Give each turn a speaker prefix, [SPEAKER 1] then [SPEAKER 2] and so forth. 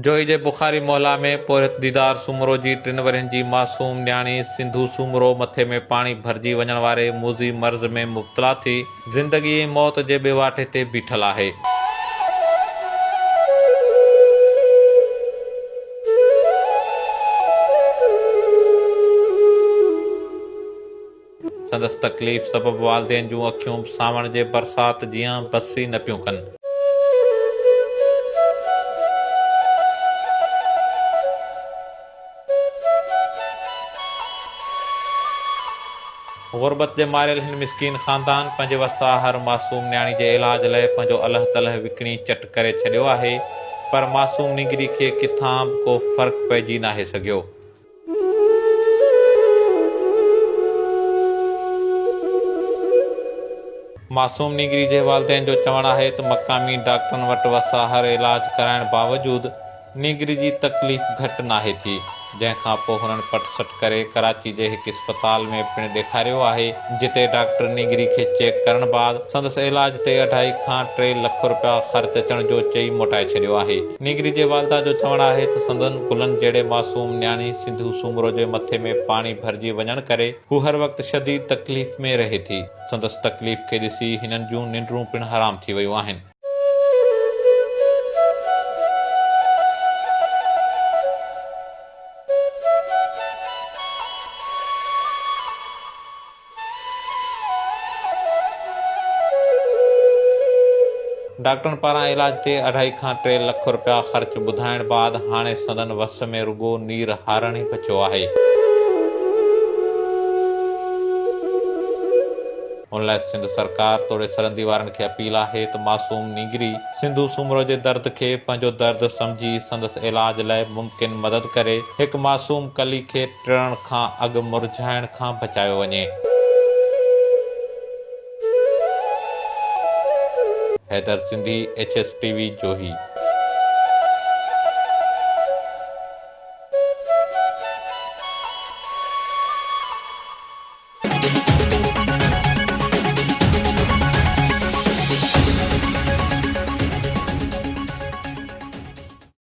[SPEAKER 1] जोई जे बुखारी मोहल्ला में पोरित दीदार सूमरो जी 3 वरियनि जी मासूम न्याणी सिंधु सूमरो मथे में पाणी भरिजी वञण वारे मूज़ी मर्ज़ में मुब्तला थी ज़िंदगी ऐं मौत जे ॿिए ते बीठल आहे। संदसि तकलीफ़ सबबि वालदेन जूं अखियूं सावण जे बरसात जीअं बसी न पियूं कनि। गुरबत जे मारियल हिन मिसकीन ख़ानदान पंहिंजे वसा हर मासूम न्याणी जे इलाज लाइ पंहिंजो अल्लाह तलह विकिणी चट करे छॾियो आहे, पर मासूम निगरी खे किथां बि को फ़र्क़ु पइजी नाहे सघियो। मासूम निगरी जे वालदेन जो चवणु आहे त मक़ामी डॉक्टरनि वटि वसा हर इलाज कराइण बावजूदि निगरी जी तकलीफ़ घटि नाहे थी, जंहिंखां पोइ हुननि पट सट करे कराची जे हिकु इस्पताल में पिणु ॾेखारियो आहे, जिते डॉक्टर निगरी खे चेक करण बाद संदसि इलाज ते 2.5 खां 3 लख रुपया ख़र्च अचण जो चई मोटाए छॾियो आहे। निगरी जे वालदा जो चवणु आहे त संदन गुलनि जहिड़े मासूम न्याणी सिंधु सूमरो जे मथे में पाणी भरिजी वञण करे हू हर वक़्तु शदीद तकलीफ़ में रहे थी। संदसि तकलीफ़ खे ॾिसी हिननि जूं निंडरूं पिणु हराम थी वयूं आहिनि। डॉक्टरनि पारां इलाज ते 2.5 खां 3 लख रुपया ख़र्च ॿुधाइण बाद हाणे संदन वस में रुगो नीर हारण ई बचियो आहे। हुन लाइ सिंध सरकार तोड़े सरहदी वारनि खे अपील आहे त मासूम निगरी सिंधु सूमरो जे दर्द खे पंहिंजो दर्द सम्झी संदसि इलाज लाइ मुमकिन मदद करे हिकु मासूम कली खे टिड़ण खां अॻु मुरझाइण खां बचायो वञे। हैदर सिंधी HSTV जोही।